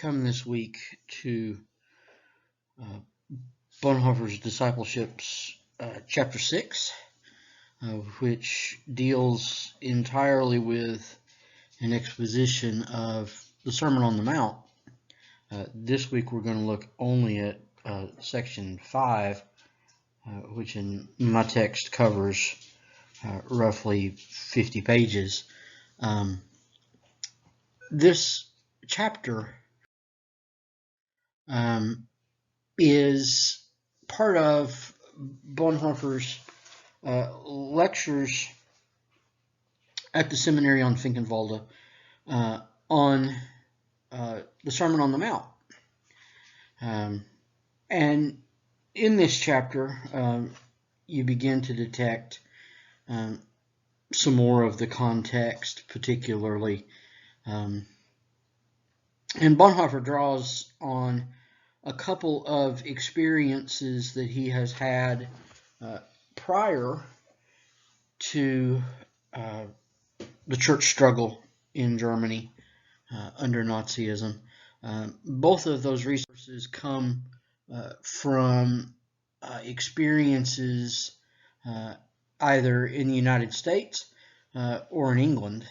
come this week to Bonhoeffer's Discipleship's chapter 6, which deals entirely with an exposition of the Sermon on the Mount. This week we're going to look only at section 5, which in my text covers roughly 50 pages. This chapter is part of Bonhoeffer's lectures at the seminary on Finkenwalde on the Sermon on the Mount. And in this chapter, you begin to detect some more of the context, particularly. And Bonhoeffer draws on a couple of experiences that he has had prior to the church struggle in Germany under Nazism. Both of those resources come from experiences either in the United States or in England.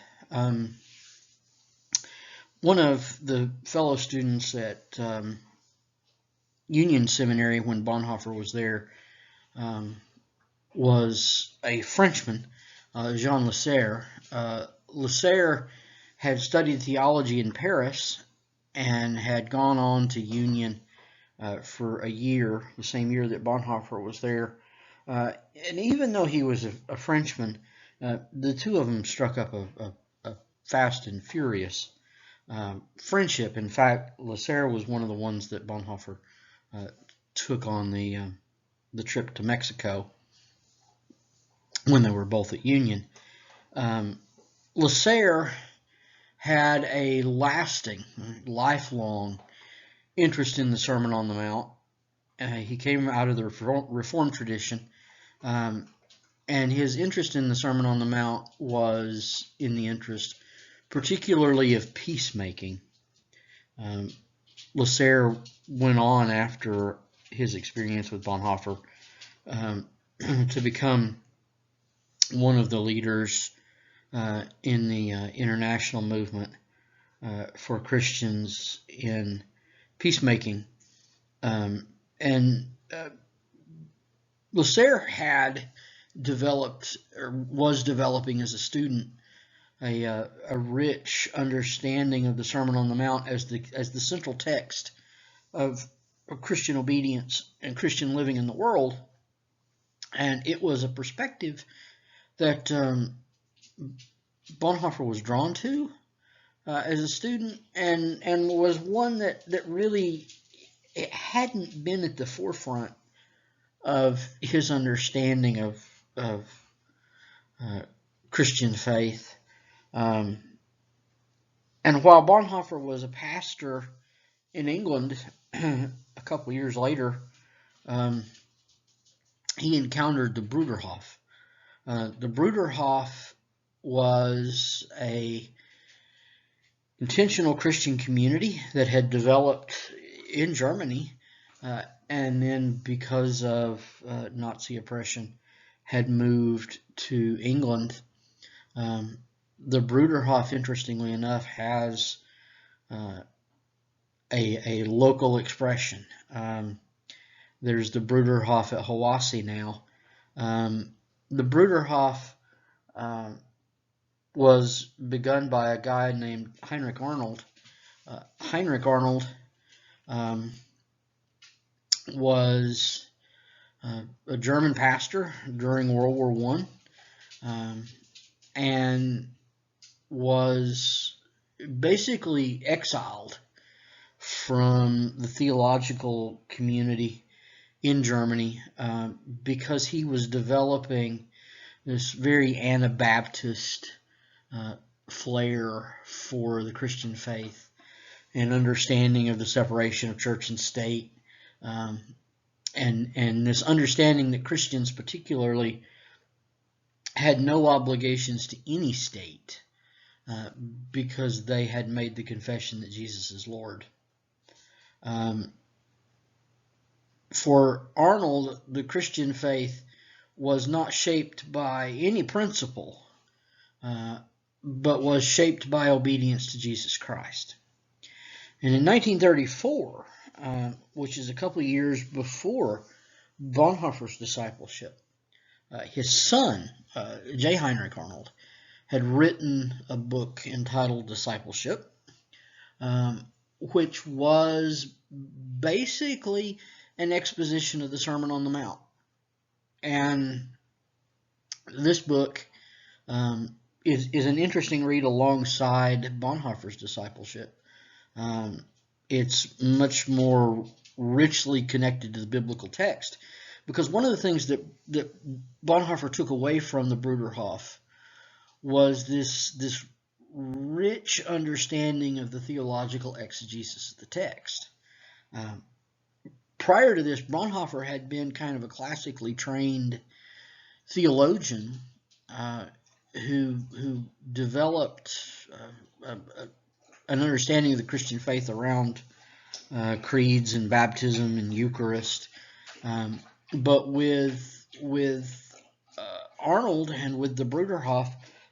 One of the fellow students at Union Seminary when Bonhoeffer was there was a Frenchman, Jean Lasserre. Lasserre had studied theology in Paris and had gone on to Union for a year, the same year that Bonhoeffer was there. And even though he was a Frenchman, the two of them struck up a fast and furious friendship. In fact, Lasserre was one of the ones that Bonhoeffer took on the trip to Mexico when they were both at Union. Lasserre had a lasting, lifelong interest in the Sermon on the Mount. He came out of the Reformed tradition, and his interest in the Sermon on the Mount was in the interest particularly of peacemaking. Lasserre went on after his experience with Bonhoeffer to become one of the leaders in the international movement for Christians in peacemaking. And Lasserre had developed, or was developing as a student, a rich understanding of the Sermon on the Mount as the central text of Christian obedience and Christian living in the world. And it was a perspective that Bonhoeffer was drawn to as a student, and was one that really, it hadn't been at the forefront of his understanding of Christian faith. And while Bonhoeffer was a pastor in England a couple years later, he encountered the Bruderhof. The Bruderhof was a intentional Christian community that had developed in Germany, and then because of Nazi oppression had moved to England. The Bruderhof, interestingly enough, has a local expression. There's the Bruderhof at Hawassi now. The Bruderhof was begun by a guy named Heinrich Arnold. Heinrich Arnold was a German pastor during World War I, and was basically exiled from the theological community in Germany because he was developing this very Anabaptist flair for the Christian faith and understanding of the separation of church and state, and this understanding that Christians particularly had no obligations to any state because they had made the confession that Jesus is Lord. For Arnold, the Christian faith was not shaped by any principle, but was shaped by obedience to Jesus Christ. And in 1934, which is a couple of years before Bonhoeffer's discipleship, his son, J. Heinrich Arnold, had written a book entitled Discipleship, which was basically an exposition of the Sermon on the Mount. And this book is an interesting read alongside Bonhoeffer's Discipleship. It's much more richly connected to the biblical text, because one of the things that Bonhoeffer took away from the Bruderhof was this rich understanding of the theological exegesis of the text. Prior to this, Bonhoeffer had been kind of a classically trained theologian who developed an understanding of the Christian faith around creeds and baptism and Eucharist. But with Arnold and with the Bruderhof,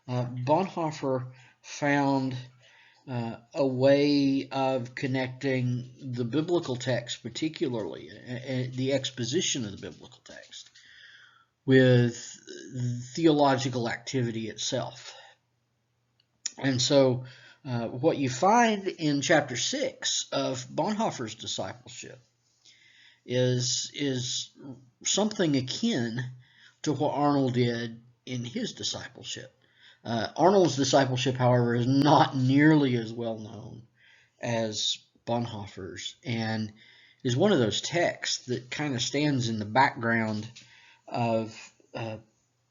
Bonhoeffer found a way of connecting the biblical text, particularly the exposition of the biblical text, with theological activity itself. And so what you find in chapter 6 of Bonhoeffer's Discipleship is something akin to what Arnold did in his discipleship. Arnold's discipleship, however, is not nearly as well known as Bonhoeffer's, and is one of those texts that kind of stands in the background of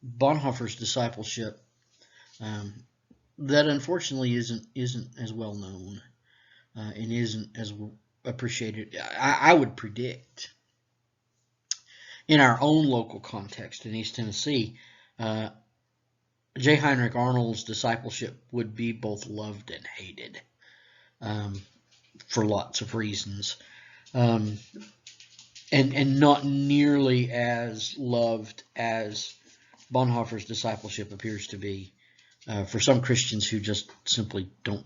Bonhoeffer's discipleship that unfortunately isn't as well known and isn't as appreciated. I would predict in our own local context in East Tennessee, J. Heinrich Arnold's discipleship would be both loved and hated for lots of reasons, and not nearly as loved as Bonhoeffer's discipleship appears to be for some Christians who just simply don't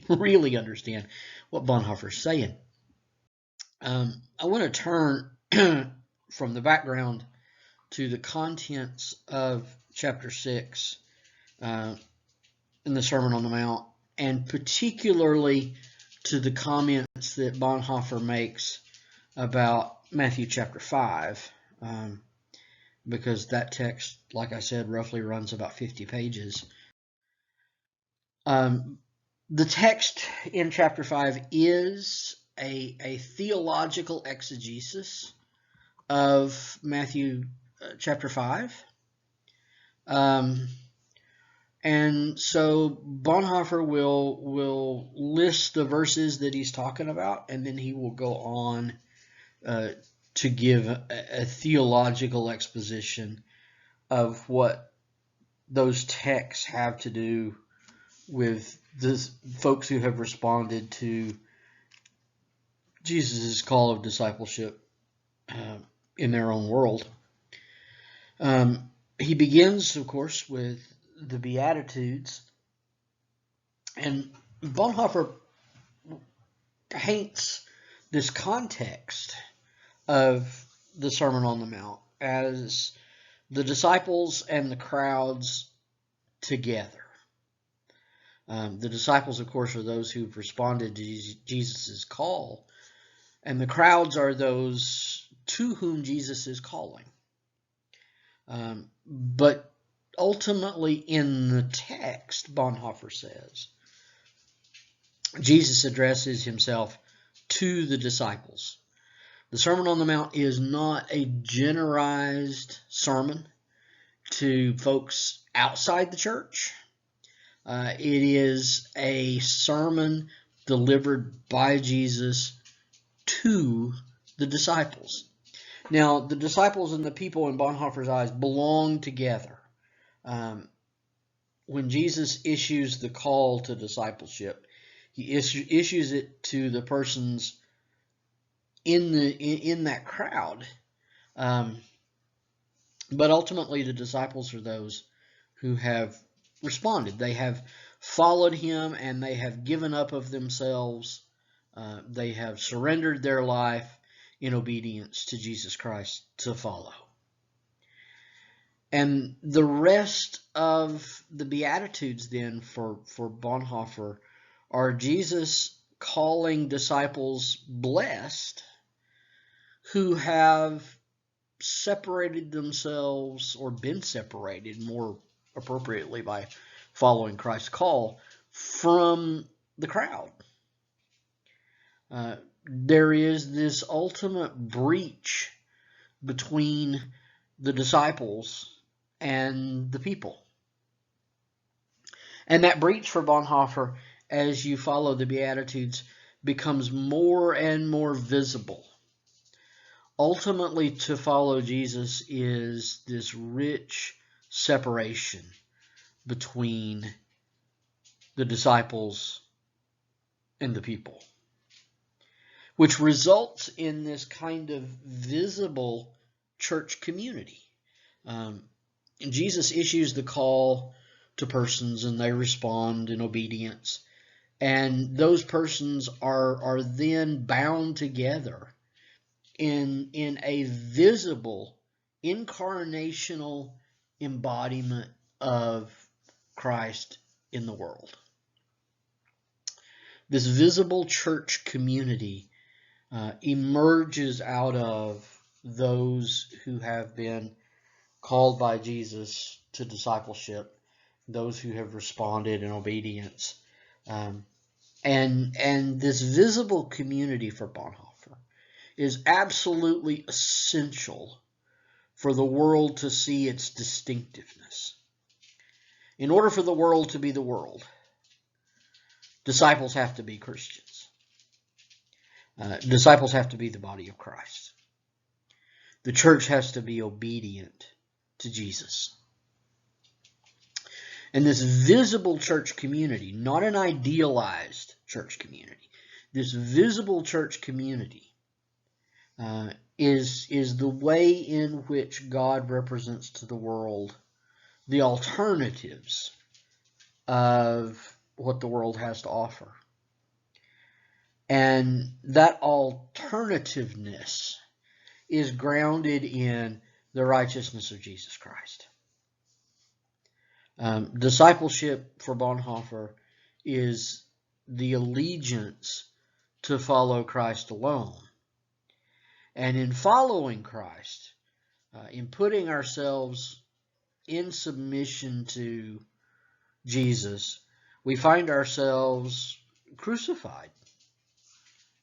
really understand what Bonhoeffer's saying. I want to turn from the background to the contents of chapter 6 in the Sermon on the Mount, and particularly to the comments that Bonhoeffer makes about Matthew chapter 5, because that text, like I said, roughly runs about 50 pages. The text in chapter 5 is a theological exegesis of Matthew chapter 5. And so Bonhoeffer will list the verses that he's talking about, and then he will go on to give a theological exposition of what those texts have to do with the folks who have responded to Jesus' call of discipleship in their own world. He begins, of course, with the Beatitudes, and Bonhoeffer paints this context of the Sermon on the Mount as the disciples and the crowds together. The disciples, of course, are those who've responded to Jesus' call, and the crowds are those to whom Jesus is calling. But ultimately in the text, Bonhoeffer says, Jesus addresses himself to the disciples. The Sermon on the Mount is not a generalized sermon to folks outside the church. It is a sermon delivered by Jesus to the disciples. Now, the disciples and the people in Bonhoeffer's eyes belong together. When Jesus issues the call to discipleship, he issues it to the persons in that crowd. But ultimately, the disciples are those who have responded. They have followed him, and they have given up of themselves. They have surrendered their life in obedience to Jesus Christ to follow. And the rest of the Beatitudes then for Bonhoeffer are Jesus calling disciples blessed who have separated themselves, or been separated more appropriately by following Christ's call, from the crowd. There is this ultimate breach between the disciples and the people. And that breach for Bonhoeffer, as you follow the Beatitudes, becomes more and more visible. Ultimately, to follow Jesus is this rich separation between the disciples and the people, which results in this kind of visible church community. Jesus issues the call to persons, and they respond in obedience. And those persons are then bound together in a visible, incarnational embodiment of Christ in the world. This visible church community emerges out of those who have been called by Jesus to discipleship, those who have responded in obedience. And this visible community for Bonhoeffer is absolutely essential for the world to see its distinctiveness. In order for the world to be the world, disciples have to be Christians. Disciples have to be the body of Christ. The church has to be obedient to Jesus. And this visible church community, not an idealized church community, this visible church community is the way in which God represents to the world the alternatives of what the world has to offer. And that alternativeness is grounded in the righteousness of Jesus Christ. Discipleship for Bonhoeffer is the allegiance to follow Christ alone. And in following Christ, in putting ourselves in submission to Jesus, we find ourselves crucified.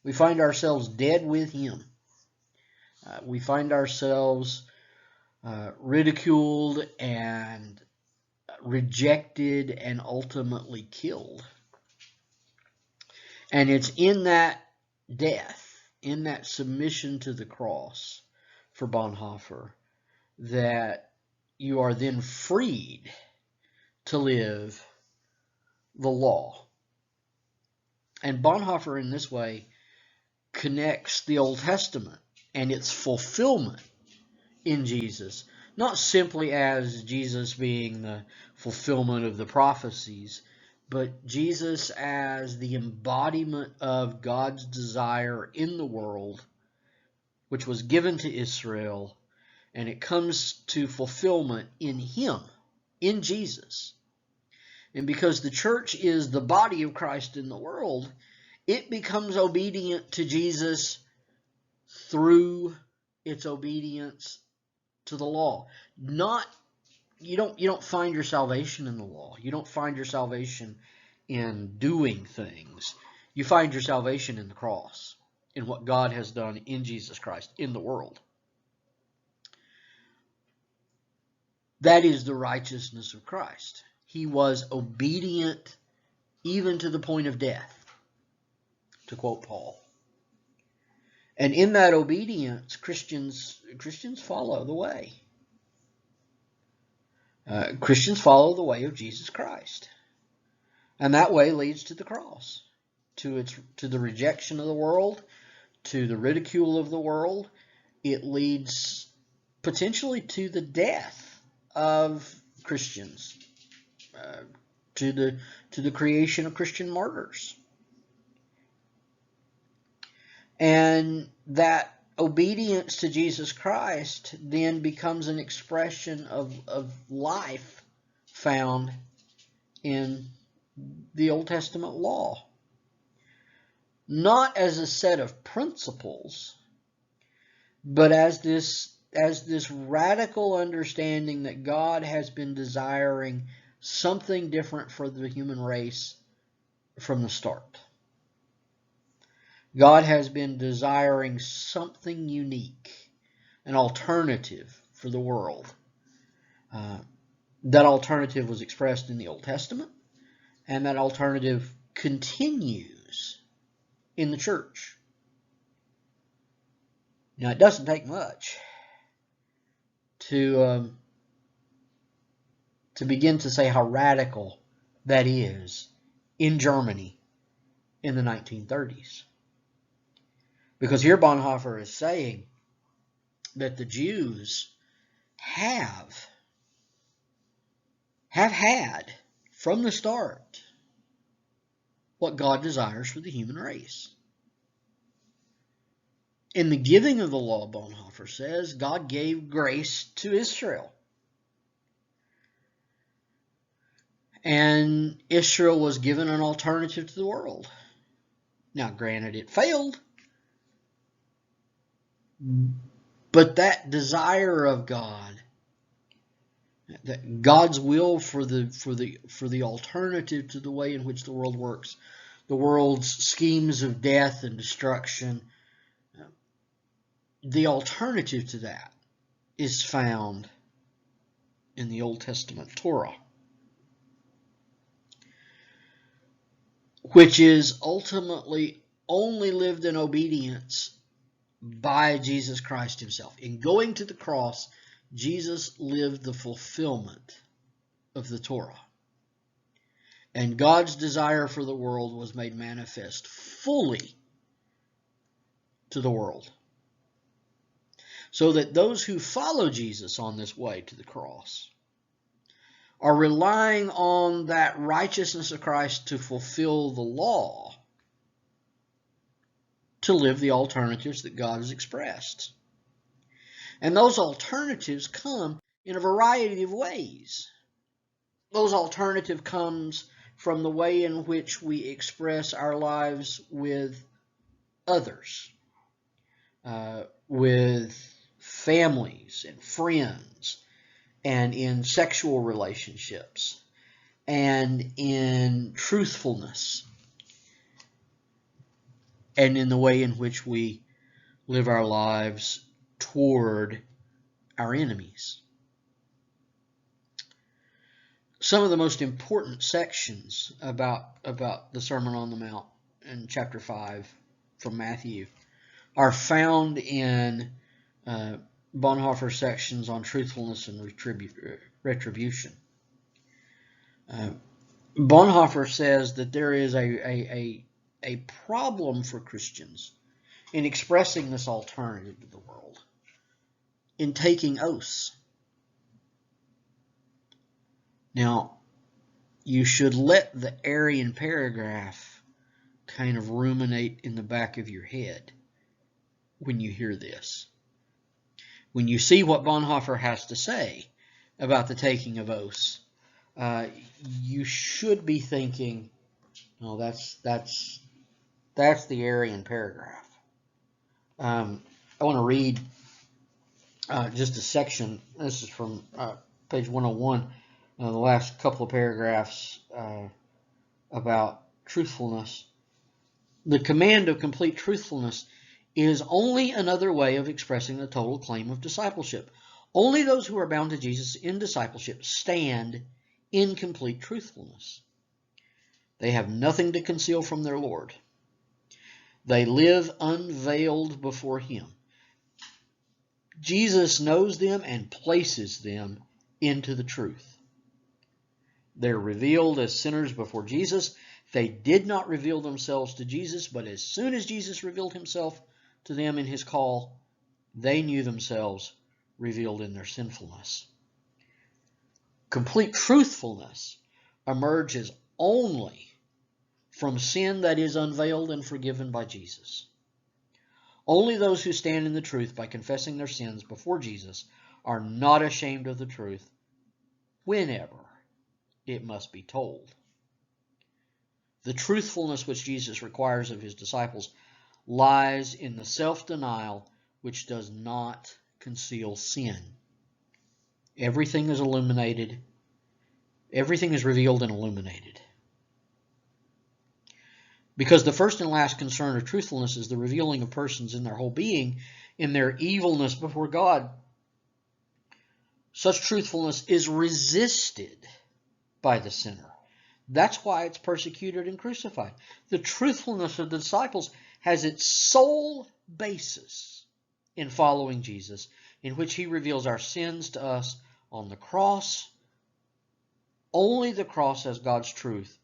We find ourselves dead with him. We find ourselves ridiculed and rejected and ultimately killed. And it's in that death, in that submission to the cross for Bonhoeffer, that you are then freed to live the law. And Bonhoeffer in this way connects the Old Testament and its fulfillment in Jesus, not simply as Jesus being the fulfillment of the prophecies, but Jesus as the embodiment of God's desire in the world, which was given to Israel, and it comes to fulfillment in him, in Jesus. And because the church is the body of Christ in the world, it becomes obedient to Jesus through its obedience to the law. You don't find your salvation in the law. You don't find your salvation in doing things. You find your salvation in the cross, in what God has done in Jesus Christ in the world. That is the righteousness of Christ. He was obedient even to the point of death, to quote Paul. And in that obedience, Christians follow the way. Christians follow the way of Jesus Christ. And that way leads to the cross, to the rejection of the world, to the ridicule of the world. It leads potentially to the death of Christians, to the creation of Christian martyrs. And that obedience to Jesus Christ then becomes an expression of life found in the Old Testament law. Not as a set of principles, but as this radical understanding that God has been desiring something different for the human race from the start. God has been desiring something unique, an alternative for the world. That alternative was expressed in the Old Testament, and that alternative continues in the church. Now, it doesn't take much to begin to say how radical that is in Germany in the 1930s. Because here Bonhoeffer is saying that the Jews have had from the start what God desires for the human race. In the giving of the law, Bonhoeffer says, God gave grace to Israel. And Israel was given an alternative to the world. Now, granted, it failed. But that desire of God, that God's will for the alternative to the way in which the world works, the world's schemes of death and destruction, the alternative to that is found in the Old Testament Torah, which is ultimately only lived in obedience by Jesus Christ himself. In going to the cross, Jesus lived the fulfillment of the Torah. And God's desire for the world was made manifest fully to the world. So that those who follow Jesus on this way to the cross are relying on that righteousness of Christ to fulfill the law, to live the alternatives that God has expressed. And those alternatives come in a variety of ways. Those alternatives comes from the way in which we express our lives with others, with families and friends, and in sexual relationships, and in truthfulness, and in the way in which we live our lives toward our enemies. Some of the most important sections about the Sermon on the Mount in chapter 5 from Matthew are found in Bonhoeffer's sections on truthfulness and retribution. Bonhoeffer says that there is a problem for Christians in expressing this alternative to the world, in taking oaths. Now, you should let the Aryan paragraph kind of ruminate in the back of your head when you hear this. When you see what Bonhoeffer has to say about the taking of oaths, you should be thinking, "No, that's the Aryan paragraph." I want to read just a section. This is from page 101, the last couple of paragraphs about truthfulness. The command of complete truthfulness is only another way of expressing the total claim of discipleship. Only those who are bound to Jesus in discipleship stand in complete truthfulness. They have nothing to conceal from their Lord. They live unveiled before Him. Jesus knows them and places them into the truth. They're revealed as sinners before Jesus. They did not reveal themselves to Jesus, but as soon as Jesus revealed Himself, to them in his call, they knew themselves revealed in their sinfulness. Complete truthfulness emerges only from sin that is unveiled and forgiven by Jesus. Only those who stand in the truth by confessing their sins before Jesus are not ashamed of the truth whenever it must be told. The truthfulness which Jesus requires of his disciples lies in the self-denial which does not conceal sin. Everything is illuminated. Everything is revealed and illuminated. Because the first and last concern of truthfulness is the revealing of persons in their whole being, in their evilness before God. Such truthfulness is resisted by the sinner. That's why it's persecuted and crucified. The truthfulness of the disciples has its sole basis in following Jesus, in which he reveals our sins to us on the cross. Only the cross as God's truth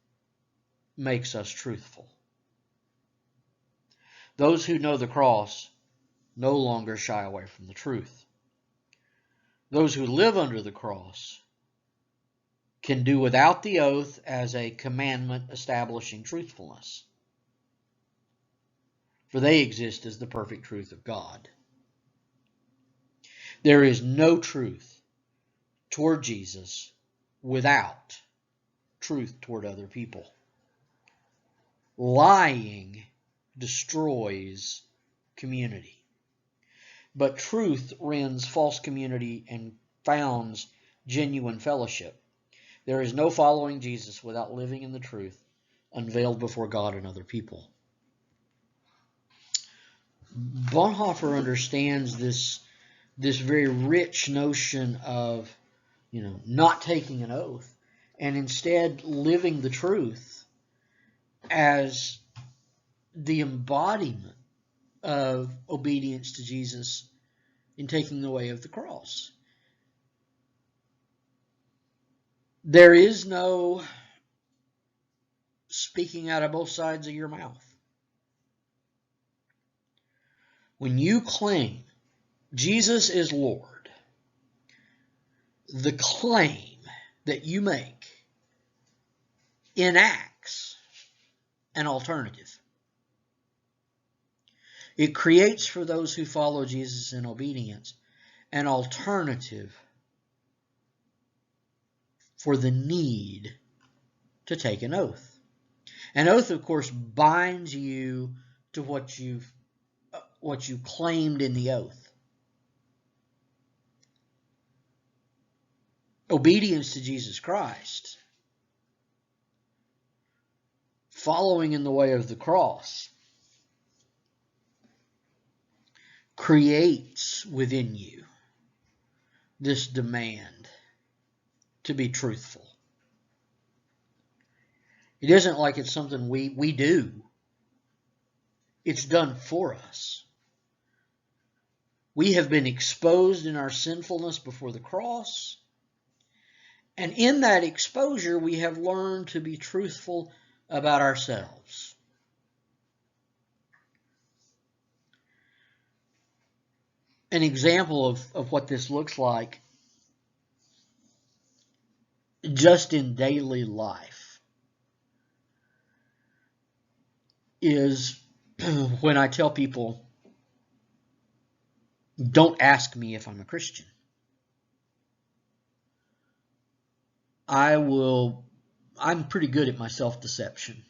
makes us truthful. Those who know the cross no longer shy away from the truth. Those who live under the cross can do without the oath as a commandment establishing truthfulness, for they exist as the perfect truth of God. There is no truth toward Jesus without truth toward other people. Lying destroys community, but truth rends false community and founds genuine fellowship. There is no following Jesus without living in the truth unveiled before God and other people. Bonhoeffer understands this very rich notion of, not taking an oath and instead living the truth as the embodiment of obedience to Jesus in taking the way of the cross. There is no speaking out of both sides of your mouth. When you claim Jesus is Lord, the claim that you make enacts an alternative. It creates for those who follow Jesus in obedience an alternative for the need to take an oath. An oath, of course, binds you to what you claimed in the oath. Obedience to Jesus Christ, following in the way of the cross, creates within you this demand to be truthful. It isn't like it's something we do. It's done for us. We have been exposed in our sinfulness before the cross. And in that exposure, we have learned to be truthful about ourselves. An example of what this looks like just in daily life is when I tell people, don't ask me if I'm a Christian. I'm pretty good at my self-deception.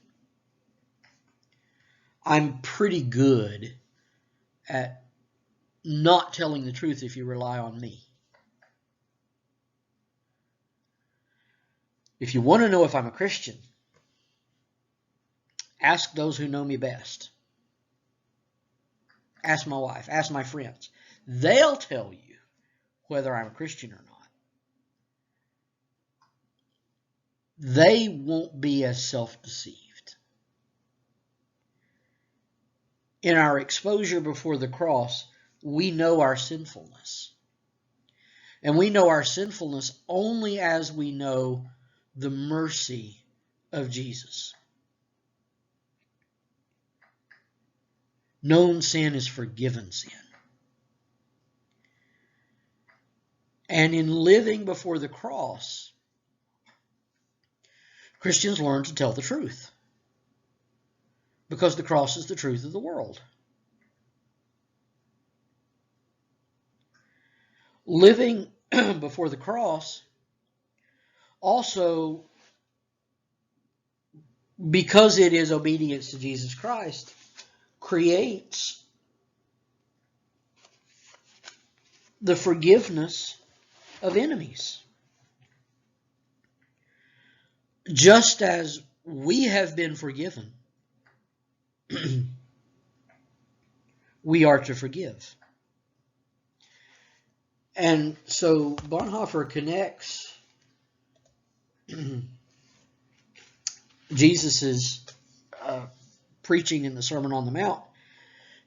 I'm pretty good at not telling the truth if you rely on me. If you want to know if I'm a Christian, ask those who know me best. Ask my wife, ask my friends. They'll tell you whether I'm a Christian or not. They won't be as self-deceived. In our exposure before the cross, we know our sinfulness. And we know our sinfulness only as we know the mercy of Jesus. Known sin is forgiven sin. And in living before the cross, Christians learn to tell the truth, because the cross is the truth of the world. Living before the cross also, because it is obedience to Jesus Christ, creates the forgiveness of enemies. Just as we have been forgiven, we are to forgive. And so Bonhoeffer connects Jesus's preaching in the Sermon on the Mount.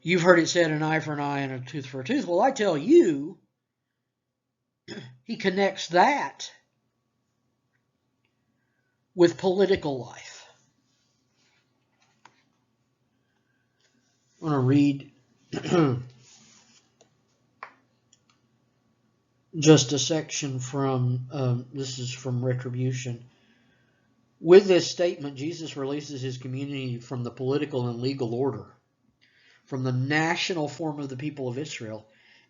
You've heard it said, an eye for an eye and a tooth for a tooth. Well, I tell you, he connects that with political life. I'm going to read just a section from, this is from Retribution. With this statement, Jesus releases his community from the political and legal order, from the national form of the people of Israel,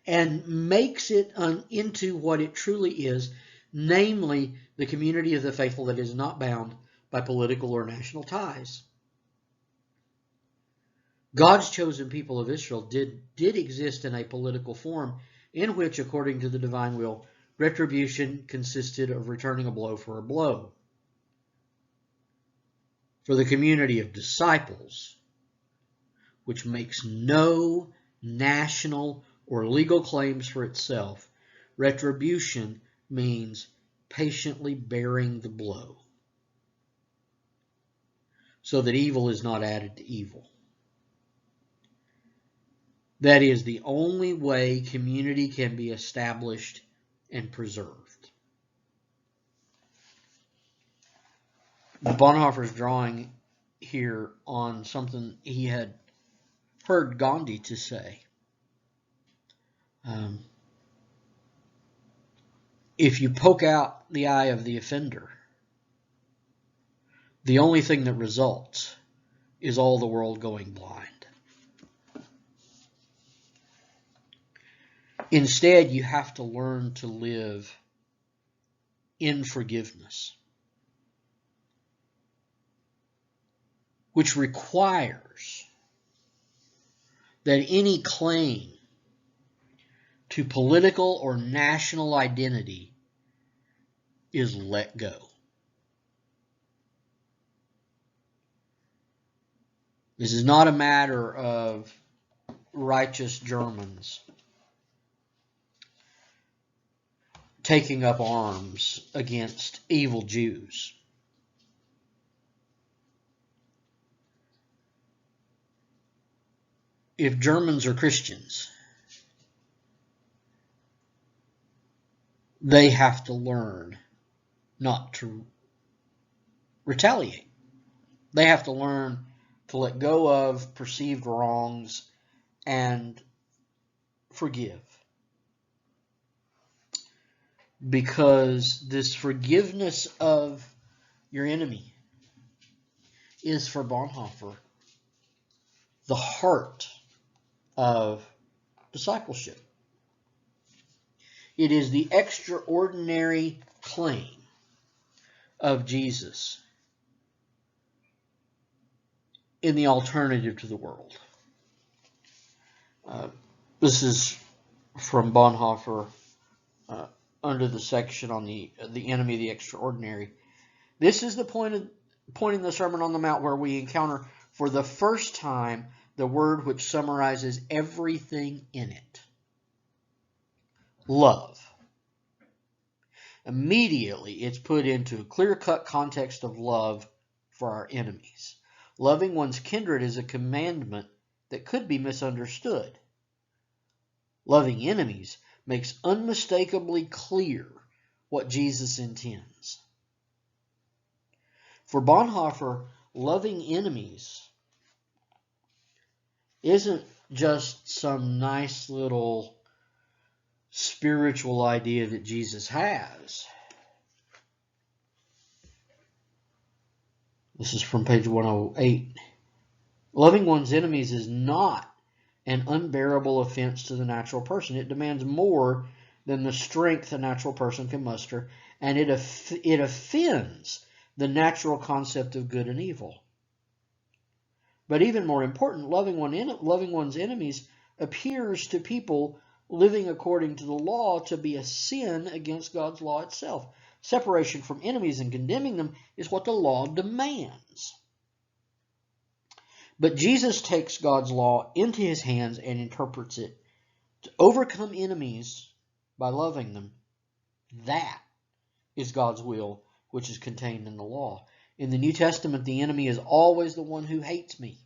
and makes it into what it truly is, namely the community of the faithful that is not bound by political or national ties. God's chosen people of Israel did exist in a political form in which, according to the divine will, retribution consisted of returning a blow for a blow. For the community of disciples, which makes no national or legal claims for itself, retribution means patiently bearing the blow, so that evil is not added to evil. That is the only way community can be established and preserved. Bonhoeffer's drawing here on something he had heard Gandhi to say. If you poke out the eye of the offender, the only thing that results is all the world going blind. Instead, you have to learn to live in forgiveness, which requires that any claim to political or national identity is let go. This is not a matter of righteous Germans taking up arms against evil Jews. If Germans are Christians, they have to learn not to retaliate. They have to learn to let go of perceived wrongs and forgive. Because this forgiveness of your enemy is, for Bonhoeffer, the heart of discipleship. It is the extraordinary claim of Jesus in the alternative to the world. This is from Bonhoeffer under the section on the enemy of the extraordinary. This is the point in the Sermon on the Mount where we encounter for the first time the word which summarizes everything in it. Love. Immediately, it's put into a clear-cut context of love for our enemies. Loving one's kindred is a commandment that could be misunderstood. Loving enemies makes unmistakably clear what Jesus intends. For Bonhoeffer, loving enemies isn't just some nice little spiritual idea that Jesus has. This is from page 108. Loving one's enemies is not an unbearable offense to the natural person. It demands more than the strength a natural person can muster, and it offends the natural concept of good and evil. But even more important, loving one's enemies appears to people living according to the law to be a sin against God's law itself. Separation from enemies and condemning them is what the law demands. But Jesus takes God's law into his hands and interprets it to overcome enemies by loving them. That is God's will, which is contained in the law. In the New Testament, the enemy is always the one who hates me.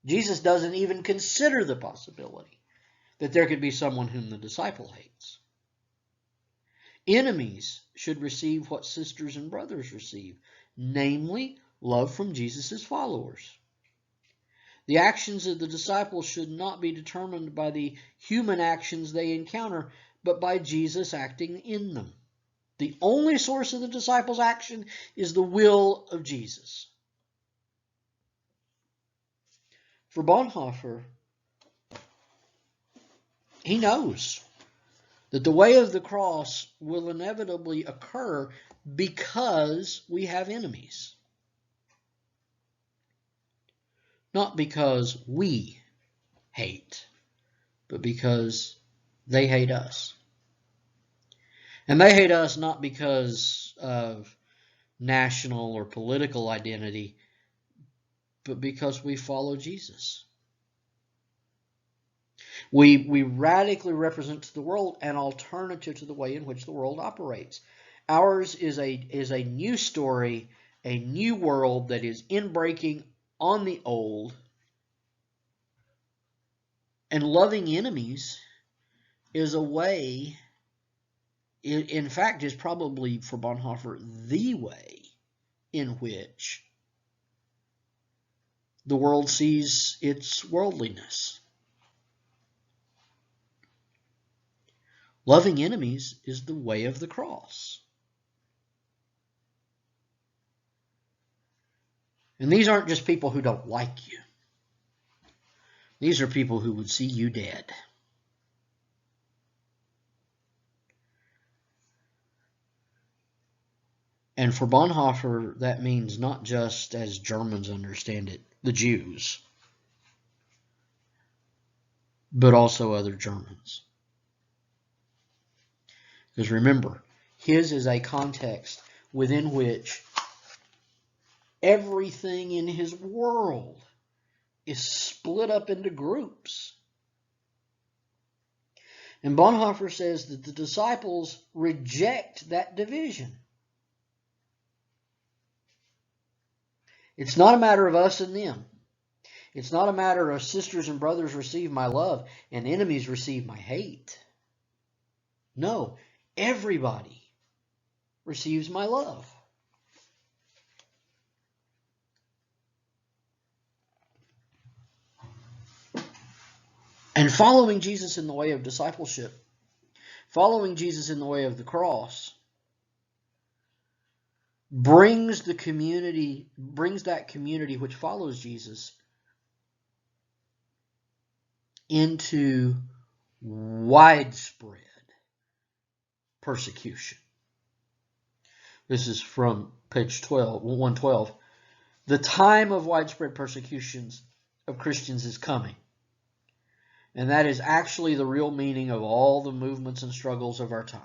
Jesus doesn't even consider the possibility that there could be someone whom the disciple hates. Enemies should receive what sisters and brothers receive, namely, love from Jesus' followers. The actions of the disciples should not be determined by the human actions they encounter, but by Jesus acting in them. The only source of the disciples' action is the will of Jesus. For Bonhoeffer, he knows that the way of the cross will inevitably occur because we have enemies. Not because we hate, but because they hate us. And they hate us not because of national or political identity, but because we follow Jesus. We radically represent to the world an alternative to the way in which the world operates. Ours is a new story, a new world that is inbreaking on the old. And loving enemies is a way, in fact, is probably for Bonhoeffer the way in which the world sees its worldliness. Loving enemies is the way of the cross. And these aren't just people who don't like you. These are people who would see you dead. And for Bonhoeffer, that means not just as Germans understand it, the Jews, but also other Germans. Because remember, his is a context within which everything in his world is split up into groups. And Bonhoeffer says that the disciples reject that division. It's not a matter of us and them. It's not a matter of sisters and brothers receive my love and enemies receive my hate. No, everybody receives my love. And following Jesus in the way of discipleship, following Jesus in the way of the cross, brings that community which follows Jesus into widespread persecution. This is from page 112. The time of widespread persecutions of Christians is coming. And that is actually the real meaning of all the movements and struggles of our time.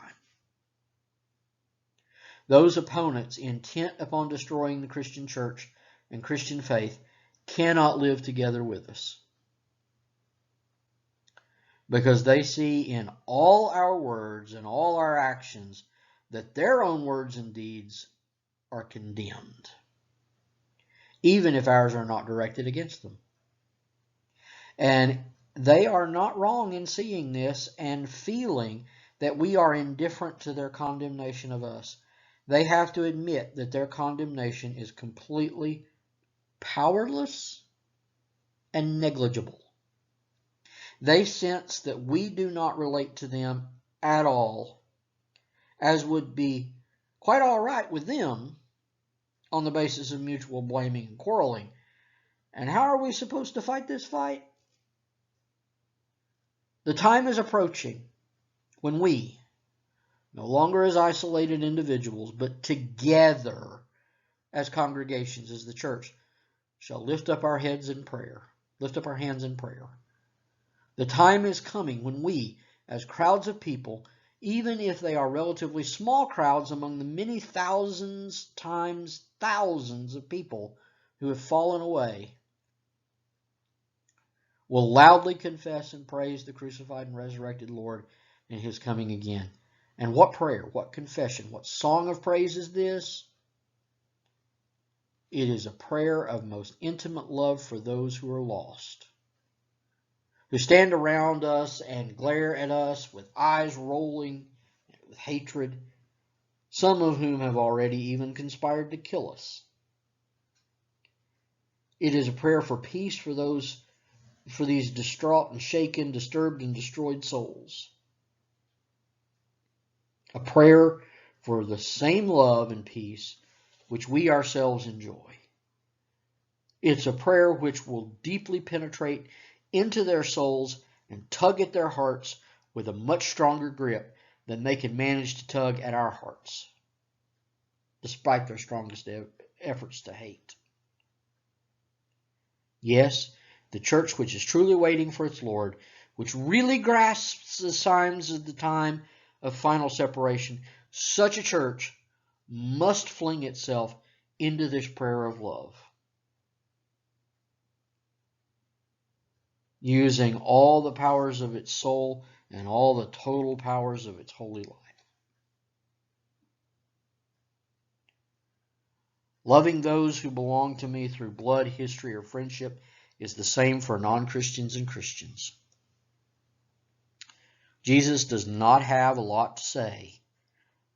Those opponents intent upon destroying the Christian church and Christian faith cannot live together with us. Because they see in all our words and all our actions that their own words and deeds are condemned, even if ours are not directed against them. And they are not wrong in seeing this and feeling that we are indifferent to their condemnation of us. They have to admit that their condemnation is completely powerless and negligible. They sense that we do not relate to them at all, as would be quite all right with them on the basis of mutual blaming and quarreling. And how are we supposed to fight this fight? The time is approaching when we, no longer as isolated individuals, but together as congregations, as the church, shall lift up our heads in prayer, lift up our hands in prayer. The time is coming when we, as crowds of people, even if they are relatively small crowds among the many thousands times thousands of people who have fallen away, will loudly confess and praise the crucified and resurrected Lord in his coming again. And what prayer, what confession, what song of praise is this? It is a prayer of most intimate love for those who are lost, who stand around us and glare at us with eyes rolling with hatred, some of whom have already even conspired to kill us. It is a prayer for peace for these distraught and shaken, disturbed and destroyed souls. A prayer for the same love and peace which we ourselves enjoy. It's a prayer which will deeply penetrate into their souls and tug at their hearts with a much stronger grip than they can manage to tug at our hearts, despite their strongest efforts to hate. Yes, the church which is truly waiting for its Lord, which really grasps the signs of the time of final separation, such a church must fling itself into this prayer of love, using all the powers of its soul and all the total powers of its holy life. Loving those who belong to me through blood, history, or friendship is the same for non-Christians and Christians. Jesus does not have a lot to say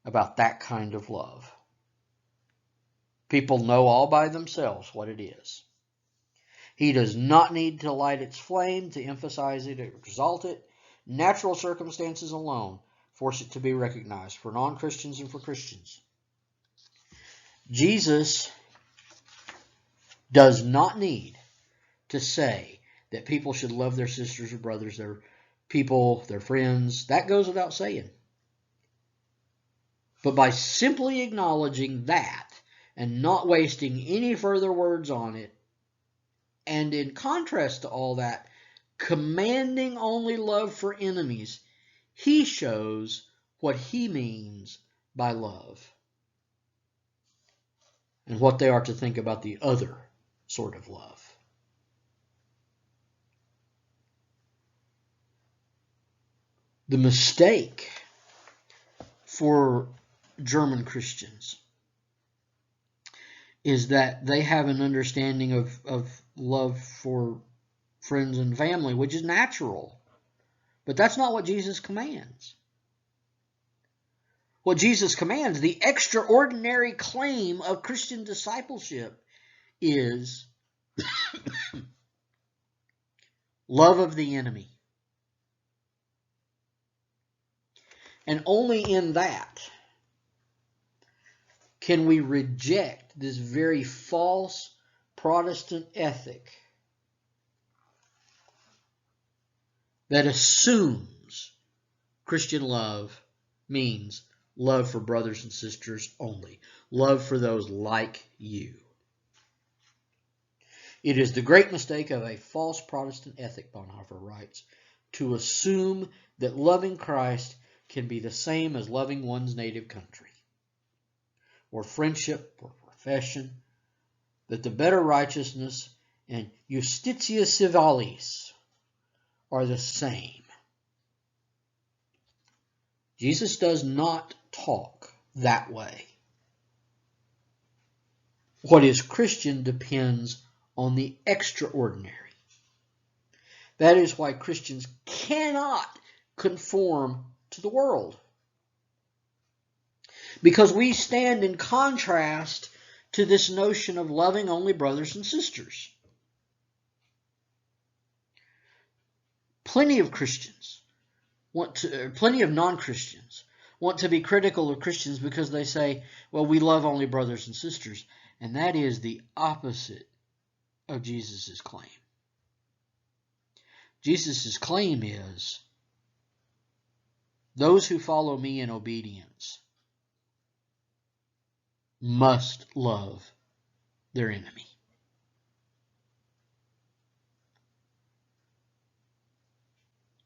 about that kind of love. People know all by themselves what it is. He does not need to light its flame to emphasize it or exalt it. Natural circumstances alone force it to be recognized for non-Christians and for Christians. Jesus does not need to say that people should love their sisters or brothers, their people, their friends. That goes without saying. But by simply acknowledging that and not wasting any further words on it, and in contrast to all that, commanding only love for enemies, he shows what he means by love and what they are to think about the other sort of love. The mistake for German Christians is that they have an understanding of love for friends and family, which is natural. But that's not what Jesus commands. What Jesus commands, the extraordinary claim of Christian discipleship, is love of the enemy. And only in that can we reject this very false Protestant ethic that assumes Christian love means love for brothers and sisters only, love for those like you. It is the great mistake of a false Protestant ethic, Bonhoeffer writes, to assume that loving Christ can be the same as loving one's native country, or friendship, or profession, that the better righteousness and justitia civilis are the same. Jesus does not talk that way. What is Christian depends on the extraordinary. That is why Christians cannot conform to the world, because we stand in contrast to this notion of loving only brothers and sisters. plenty of Christians plenty of non-Christians want to be critical of Christians because they say, well, we love only brothers and sisters. And that is the opposite of Jesus' claim. Jesus' claim is, those who follow me in obedience must love their enemy.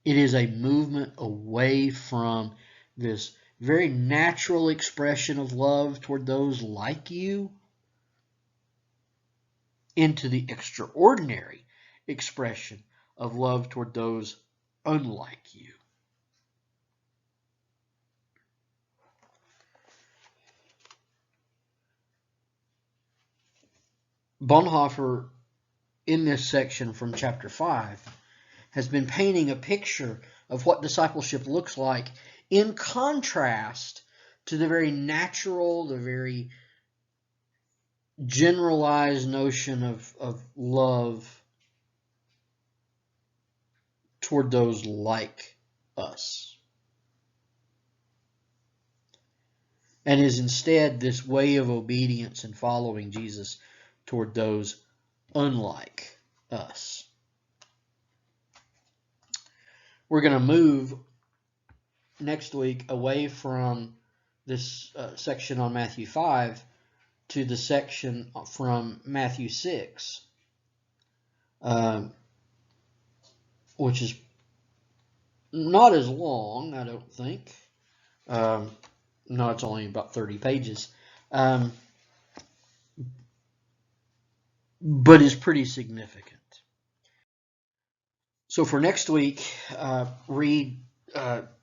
It is a movement away from this very natural expression of love toward those like you into the extraordinary expression of love toward those unlike you. Bonhoeffer, in this section from chapter 5, has been painting a picture of what discipleship looks like in contrast to the very natural, the very generalized notion of love toward those like us. And is instead this way of obedience and following Jesus toward those unlike us. We're going to move next week away from this section on Matthew 5 to the section from Matthew 6, which is not as long, I don't think. No, it's only about 30 pages, but is pretty significant. So for next week, read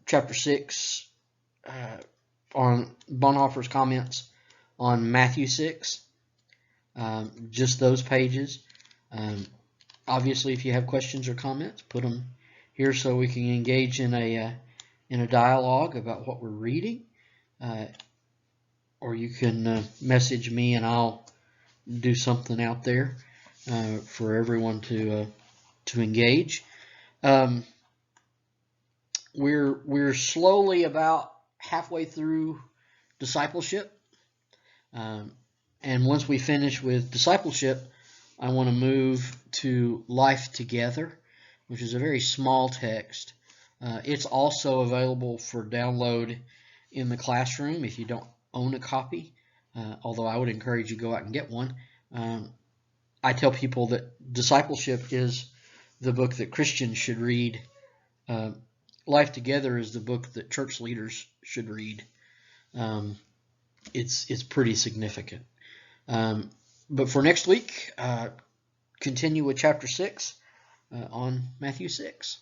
chapter 6 on Bonhoeffer's comments on Matthew 6, just those pages. Obviously, if you have questions or comments, put them here so we can engage in a dialogue about what we're reading. Or you can message me and I'll do something out there for everyone to engage. We're slowly about halfway through discipleship, and once we finish with discipleship, I want to move to life together, which is a very small text. It's also available for download in the classroom if you don't own a copy, although I would encourage you to go out and get one. I tell people that discipleship is the book that Christians should read. Life Together is the book that church leaders should read. It's pretty significant. But for next week, continue with chapter 6 on Matthew 6.